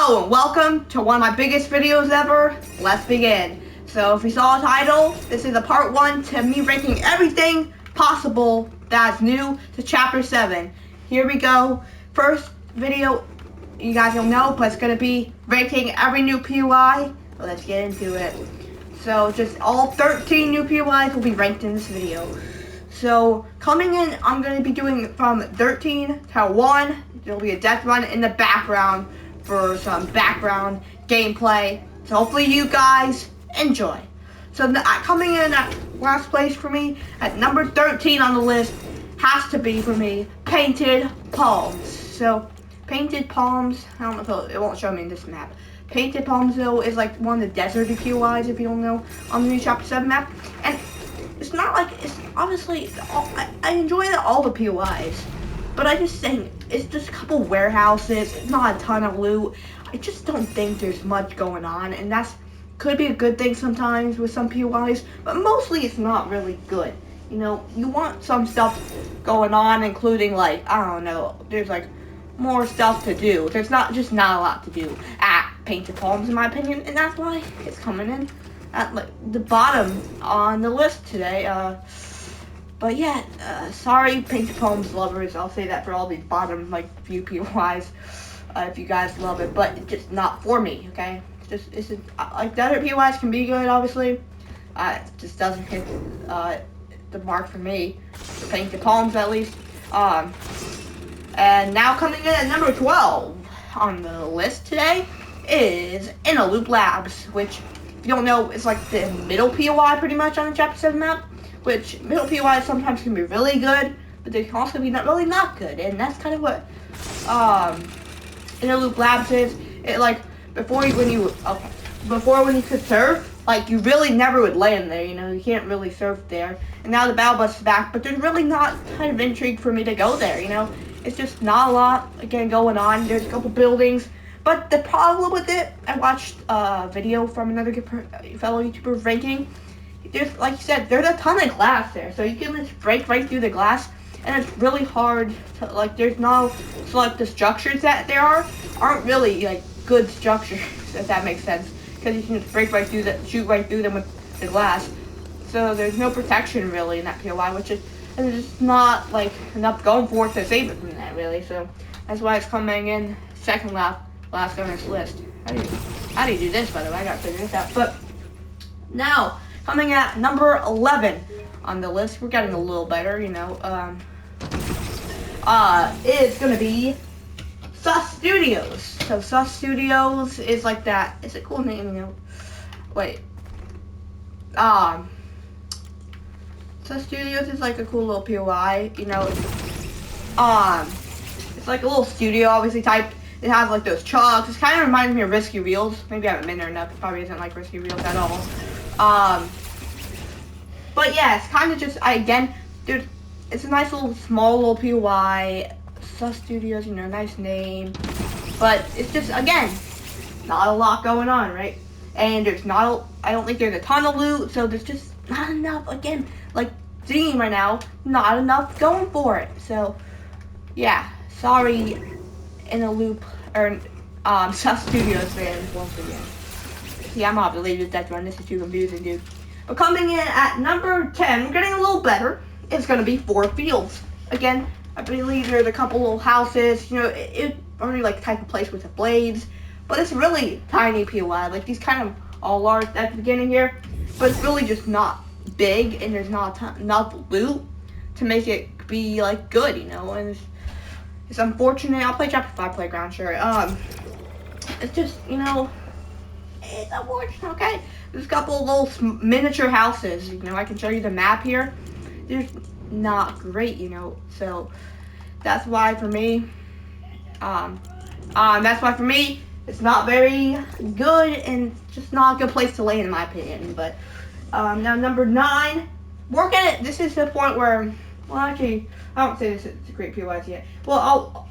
Hello and welcome to one of my biggest videos ever. Let's begin. So if you saw the title, this is a part 1 to me ranking everything possible that's new to chapter 7. Here we go. First video, you guys don't know, but it's going to be ranking every new POI. Let's get into it. So just all 13 new POIs will be ranked in this video. So coming in, I'm going to be doing from 13 to 1. There'll be a death run in the background for some background gameplay. So hopefully you guys enjoy. So coming in at last place for me, at number 13 on the list, has to be for me, Painted Palms. So Painted Palms, I don't know if it won't show me in this map. Painted Palms though is like one of the desert POIs, if you don't know, on the new chapter 7 map. And it's not like, it's honestly, I enjoy all the POIs. But I just think, it's just a couple warehouses, not a ton of loot. I just don't think there's much going on, and that's could be a good thing sometimes with some POIs, but mostly it's not really good. You know, you want some stuff going on, including like, I don't know, there's like more stuff to do. There's not a lot to do at Painted Palms in my opinion, and that's why it's coming in at like the bottom on the list today. But yeah, sorry Painted Palms lovers, I'll say that for all the bottom like few POIs, if you guys love it, but it's just not for me, okay? It's just like the other POIs can be good, obviously. It just doesn't hit the mark for me, for Painted Palms at least. And now coming in at number 12 on the list today is In a Loop Labs, which if you don't know, it's like the middle POI pretty much on the chapter 7 map. Which middle POIs sometimes can be really good, but they can also be not good, and that's kind of what In a Loop Labs is. It like before when you could surf, like you really never would land there. You know, you can't really surf there. And now the battle bus is back, but there's really not kind of intrigue for me to go there. You know, it's just not a lot again going on. There's a couple buildings, but the problem with it, I watched a video from another fellow YouTuber ranking. There's, like you said, there's a ton of glass there, so you can just break right through the glass, and it's really hard to, like, there's no, so like the structures that there aren't really like good structures, if that makes sense, because you can just break right through shoot right through them with the glass, so there's no protection really in that POI, which is, and there's just not like enough going for it to save it from that really, so that's why it's coming in second last on this list. How do you do this, by the way? I gotta figure this out. But now, coming at number 11 on the list, we're getting a little better, you know, it's gonna be Sus Studios. So Sus Studios is like that, it's a cool name, you know, wait, Sus Studios is like a cool little POI, you know, it's like a little studio, obviously type. It has like those trucks, it kind of reminds me of Risky Reels, maybe I haven't been there enough, it probably isn't like Risky Reels at all. But yeah, it's kind of just, dude, it's a nice little, small little POI, Sus Studios, you know, nice name, but it's just, again, not a lot going on, right? And there's not, I don't think there's a ton of loot, so there's just not enough, again, like, seeing right now, not enough going for it, so, yeah, sorry, In a Loop, or, Sus Studios fans, once again. Yeah, I'm gonna have to leave this death run, this is too confusing, dude. But coming in at number 10, we're getting a little better. It's going to be Four Fields. Again, I believe there's a couple little houses. You know, it's only like type of place with the blades. But it's really tiny POI. Like these kind of all are at the beginning here. But it's really just not big. And there's not enough loot to make it be like good, you know. And it's unfortunate. I'll play Chapter 5 Playground, sure. It's just, you know, it's unfortunate, okay? There's a couple of little miniature houses, you know, I can show you the map here. They're not great, you know, so that's why for me, it's not very good and just not a good place to land in my opinion. But now number 9, we're getting, this is the point where, well actually, I don't say this is a great POIs yet. Well,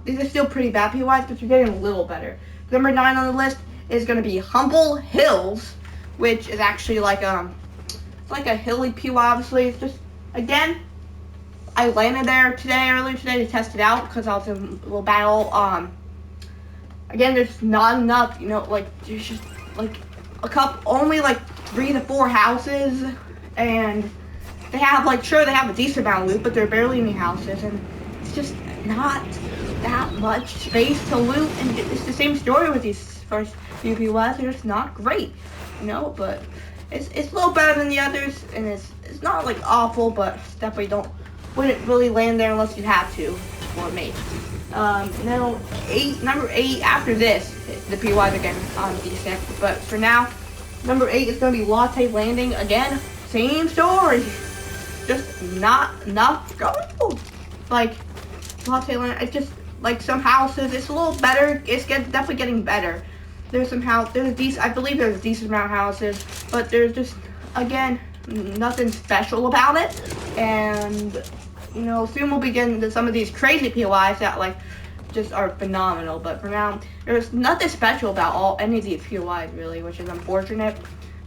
these are still pretty bad POIs, but you're getting a little better. Number 9 on the list is going to be Humble Hills, which is actually like it's like a hilly POI, obviously. It's just, again, I landed there earlier today to test it out because I was in a little battle Again, there's not enough, like there's just like only like 3 to 4 houses, and they have they have a decent amount of loot, but there are barely any houses, and it's just not that much space to loot. And it's the same story with these first few POIs. They're just not great, but it's a little better than the others, and it's not like awful, but definitely wouldn't really land there unless you have to, for me. Now number 8 after this, the POIs again decent, but for now, number 8 is gonna be Latte Landing again. Same story, just not enough going. Like Latte Landing, it's just like some houses. It's a little better. It's definitely getting better. There's some I believe there's a decent amount of houses, but there's just again nothing special about it. And soon we'll be getting to some of these crazy POIs that just are phenomenal. But for now, there's nothing special about any of these POIs really, which is unfortunate.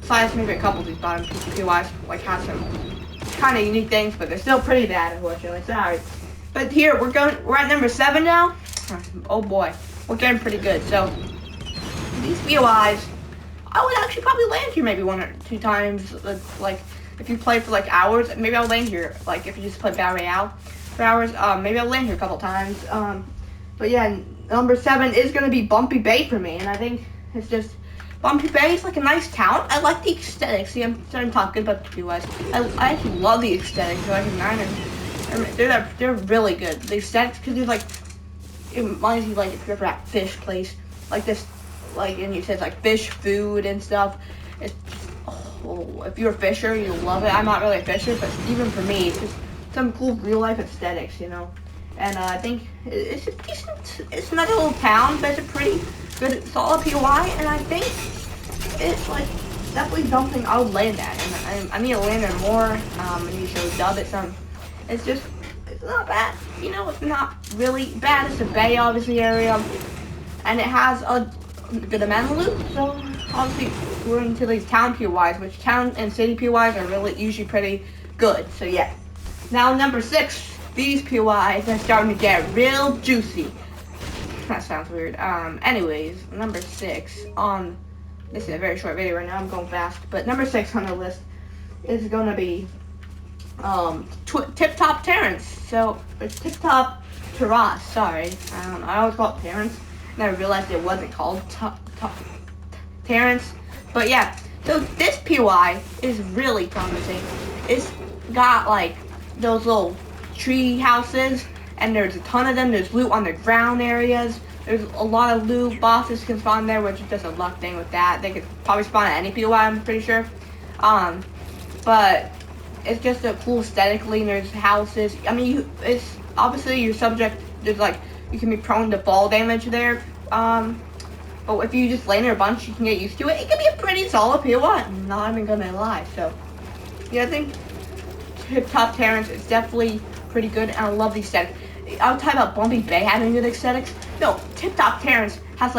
Besides maybe a couple of these bottom POIs have some kind of unique things, but they're still pretty bad, unfortunately. Sorry. But here we're at number 7 now. Oh boy, we're getting pretty good. So these POIs, I would actually probably land here maybe 1 or 2 times. If you play for hours, maybe I'll land here. If you just play Battle Royale for hours, maybe I'll land here a couple times. But yeah, number 7 is gonna be Bumpy Bay for me, and I think it's just Bumpy Bay is a nice town. I like the aesthetics. See, I'm starting to talk good about the POIs. I actually love the aesthetics. They're really good. The aesthetics, because it reminds you if you're ever at Fish Place, this, and you said fish food and stuff. It's just, if you're a fisher, you'll love it. I'm not really a fisher, but even for me, it's just some cool real life aesthetics, And I think it's a decent. It's another little town, but it's a pretty good, solid POI, and I think it's definitely something I'll land at. And I need to land there more. I need to dub it some. It's not bad. It's not really bad. It's a bay, obviously, area, and it has a good amount of loot. So obviously we're into these town POIs, which town and city POIs are really usually pretty good. So yeah. Now number 6. These POIs are starting to get real juicy. That sounds weird. Anyways, number 6 on, this is a very short video right now, I'm going fast, but number 6 on the list is gonna be, Tip Top Terrace. So, it's Tip Top Terrace, sorry. I always call it Terrace, and I realized it wasn't called Terrace. But yeah, so this POI is really promising. It's got, those little tree houses, and there's a ton of them. There's loot on the ground areas. There's a lot of loot. Bosses can spawn there, which is just a luck thing with that. They could probably spawn at any POI, I'm pretty sure. But it's just a cool aesthetically, and there's houses. I mean, it's obviously you're subject. There's you can be prone to fall damage there. But if you just land there a bunch, you can get used to it. It can be a pretty solid POI. I'm not even gonna lie. So yeah, I think Tip Top Terrace is definitely pretty good, and I love the aesthetic. I was talking about Bumpy Bay having good aesthetics. No, Tip Top Terrace has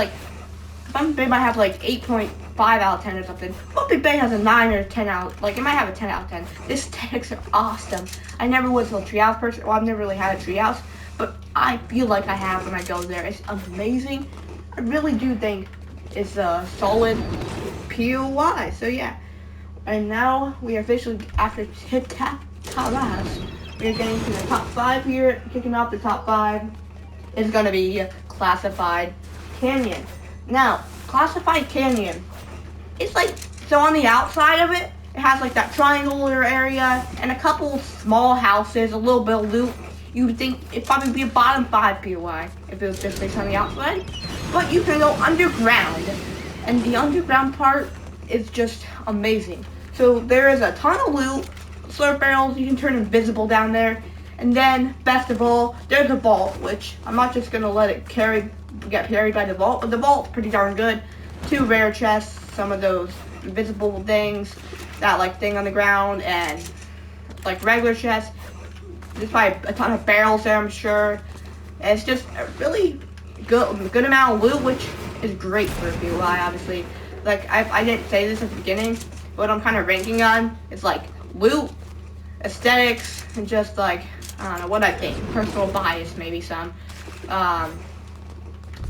Bumpy Bay might have 8.5 out of 10 or something. Bumpy Bay has a 9 or 10 out, it might have a 10 out of 10. The aesthetics are awesome. I never was a treehouse person. Well, I've never really had a treehouse, but I feel like I have when I go there. It's amazing. I really do think it's a solid POI. So yeah, and now we are officially after Tip Top Terrace. We're getting to the top 5 here. Kicking off the top 5 is going to be Classified Canyon. Now, Classified Canyon, it's so on the outside of it, it has that triangular area and a couple small houses, a little bit of loot. You would think it'd probably be a bottom 5 POI if it was just based on the outside. But you can go underground, and the underground part is just amazing. So there is a ton of loot. Slurp barrels, you can turn invisible down there. And then, best of all, there's a vault, which I'm not just gonna let it get carried by the vault, but the vault's pretty darn good. 2 rare chests, some of those invisible things, that thing on the ground, and regular chests. There's probably a ton of barrels there, I'm sure. And it's just a really good amount of loot, which is great for a POI, obviously. I didn't say this at the beginning, but what I'm kind of ranking on is loot, aesthetics, and just I don't know what I think, personal bias maybe some.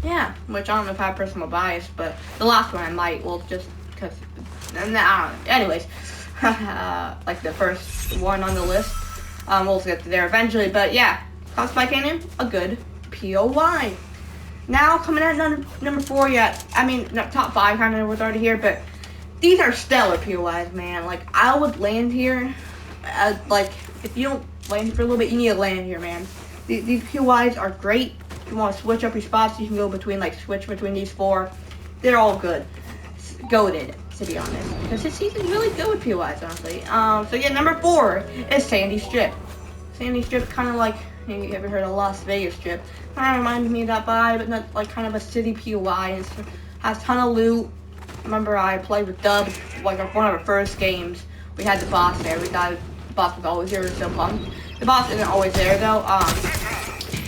Yeah, which I don't know if I have personal bias, but the last one I might. Well, just because. I don't know. Anyways, like the first one on the list. We'll get there eventually, but yeah, Cloud Spy Canyon, a good POY. Now coming at number 4 yet. I mean, top 5 kind of was already here, but these are stellar POIs, man. Like, I would land here. Like, if you don't land for a little bit, you need to land here, man. These POIs are great. If you want to switch up your spots, you can go between, like, switch between these 4. They're all good. Goated, to be honest. Because this season's really good with POIs, honestly. So yeah, number 4 is Sandy Strip. Sandy Strip, kind of like, you ever heard of Las Vegas Strip? Kind of reminds me of that vibe, but not like kind of a city POI. It has a ton of loot. Remember, I played with Dubs, like one of our first games. We had the boss there. We thought the boss was always there. We were so pumped. The boss isn't always there though.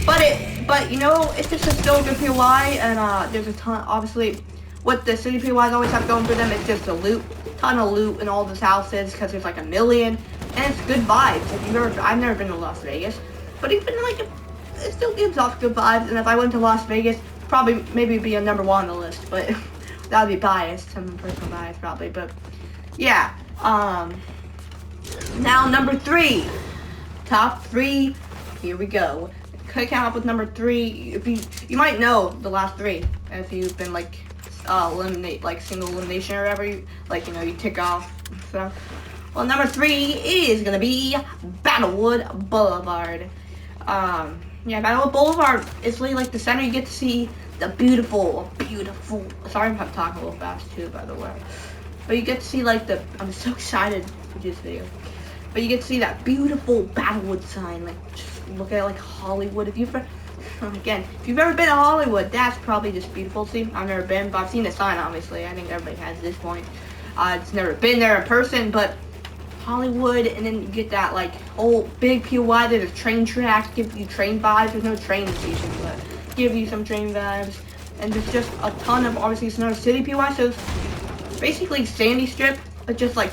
But you know, it's just a still good POI, and there's a ton. Obviously, what the city POIs always have going for them is just a loot, ton of loot in all these houses because there's like a million, and it's good vibes. If I've never been to Las Vegas, but even like it still gives off good vibes. And if I went to Las Vegas, probably maybe be a number 1 on the list, but. That would be biased, some personal bias probably, but yeah. Now number 3, top 3. Here we go. Could count up with number 3. If you might know the last 3 if you've been like single elimination or whatever. You tick off. So, well, number 3 is gonna be Battlewood Boulevard. Yeah, Battlewood Boulevard is really like the center. You get to see the beautiful, sorry I'm talking a little fast too, by the way. But you get to see like I'm so excited for this video. But you get to see that beautiful Battlewood sign, like just look at it like Hollywood. If you've ever been to Hollywood, that's probably just beautiful. See, I've never been, but I've seen the sign obviously. I think everybody has at this point. It's never been there in person, but Hollywood, and then you get that like whole big POI. There's a train track, give you train vibes. There's no train station, but give you some train vibes, and there's just a ton of, obviously it's another city POI, so it's basically Sandy Strip, but just like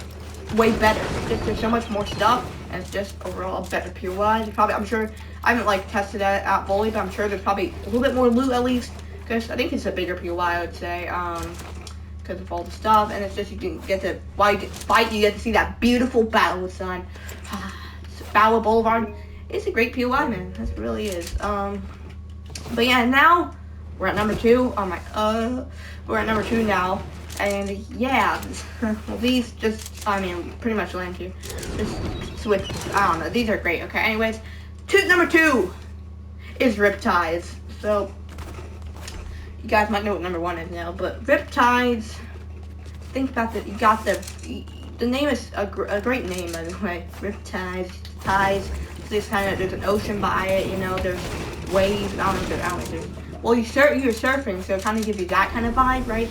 way better. There's so much more stuff, and it's just overall a better POI. I'm sure, I haven't like tested that out fully, but I'm sure there's probably a little bit more loot at least, because I think it's a bigger POI, I would say, because of all the stuff, and it's just, you can get to, while you get to fight, you get to see that beautiful Battlewood sign. Battlewood Boulevard, it's a great POI, man, it really is. But yeah, now we're at number 2. We're at number 2 now, and yeah, well, these just, pretty much land here. Just switch. I don't know. These are great. Okay. Anyways, number 2 is Riptides. So you guys might know what number 1 is now, but Riptides. Think about that. You got the name is a great name, by the way. Riptides, tides. This there's an ocean by it. You know, there's waves. I don't know. Well, you're surfing, so it kind of gives you that kind of vibe, right?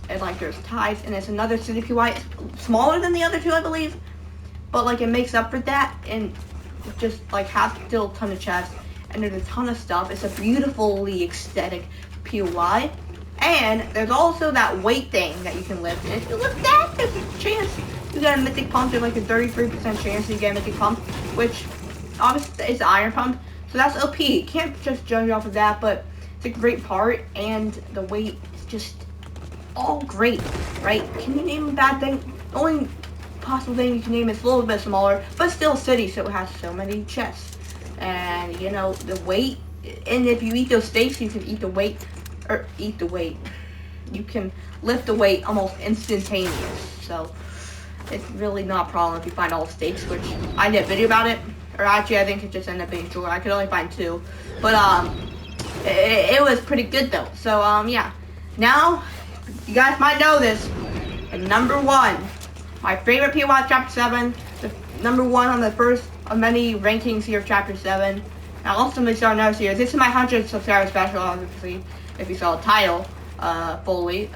And like there's tides, and it's another city POI. It's smaller than the other 2, I believe, but like it makes up for that, and just like has still a ton of chests, and there's a ton of stuff. It's a beautifully aesthetic POI, and there's also that weight thing that you can lift. And if you lift that, there's a chance you get a mythic pump. There's like a 33% chance you get a mythic pump, which obviously is iron pump. So that's OP. You can't just judge off of that, but it's a great part, and the weight is just all great, right? Can you name a bad thing? The only possible thing you can name is a little bit smaller, but still a city, so it has so many chests. And you know, the weight, and if you eat those steaks, you can eat the weight. You can lift the weight almost instantaneous. So it's really not a problem if you find all the steaks, which I did a video about it. Or actually, I think it just ended up being short. I could only find 2. But, it was pretty good, though. So, yeah. Now, you guys might know this. And number 1, my favorite POI Chapter 7. The number 1 on the first of many rankings here of Chapter 7. Now, also, let me start another series. This is my 100 subscriber special, obviously, if you saw the title fully.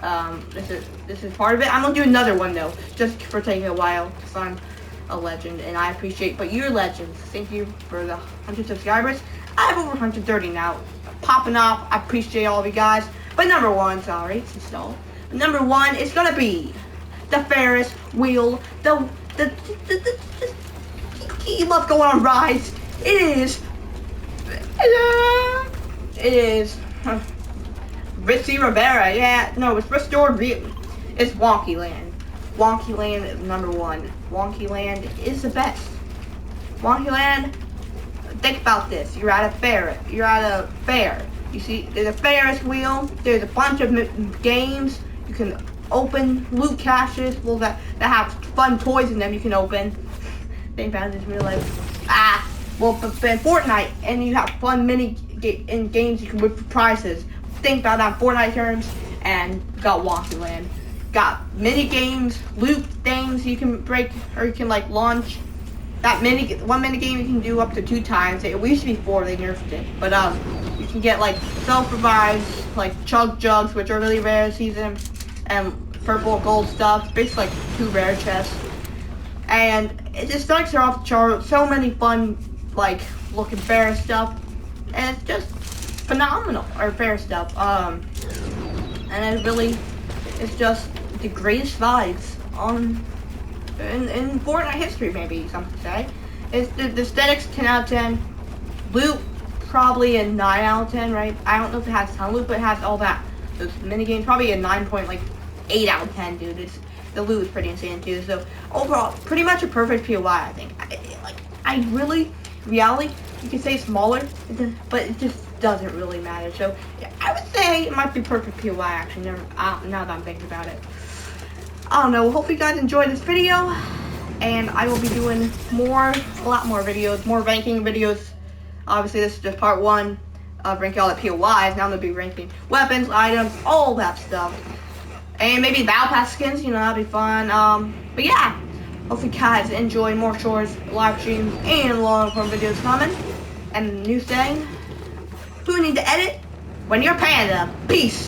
This is part of it. I'm going to do another one, though, just for taking a while, because I'm a legend, and I appreciate, but you're legends. Thank you for the 100 subscribers. I have over 130 now, popping off. I appreciate all of you guys. But number 1, sorry, so number 1 is gonna be the Ferris wheel. You love going on rides. It is Ritzy Rivera, yeah, no, it's restored. It's Wonky Land. Wonky Land is #1. Wonky Land is the best. Wonky Land, think about this. You're at a fair. You see, there's a Ferris wheel. There's a bunch of games. You can open loot caches. Well, that have fun toys in them. You can open. Think about it in real life. Well, but in Fortnite, and you have fun in games you can win for prizes. Think about that in Fortnite terms, and got Wonky Land. Got mini games, loot things you can break, or you can like launch. That one mini game you can do up to 2 times. It used to be 4, they nerfed it. But you can get like self-revives, like chug jugs, which are really rare this season, and purple gold stuff. Basically like 2 rare chests. And it just strikes are off the chart. So many fun, like looking fair stuff, and it's just phenomenal. Or fair stuff. And it really, it's just the greatest vibes on. In Fortnite history, maybe some could say. It's the aesthetics 10 out of 10. Loot probably a 9 out of 10, right? I don't know if it has a ton of loot, but it has all that. Those mini games probably a 9.8 out of 10, dude. The loot is pretty insane too. So overall, pretty much a perfect POI, I think. Reality, you could say smaller, but it just doesn't really matter. So yeah, I would say it might be perfect POI actually. Now that I'm thinking about it. I don't know, hope you guys enjoyed this video, and I will be doing a lot more videos, more ranking videos. Obviously this is just part 1 of ranking all the POIs. Now I'm going to be ranking weapons, items, all that stuff. And maybe Battle Pass skins, that'd be fun. But yeah, hope you guys enjoy more shorts, live streams, and long form videos coming. And new saying, who need to edit? When you're Panda. Peace.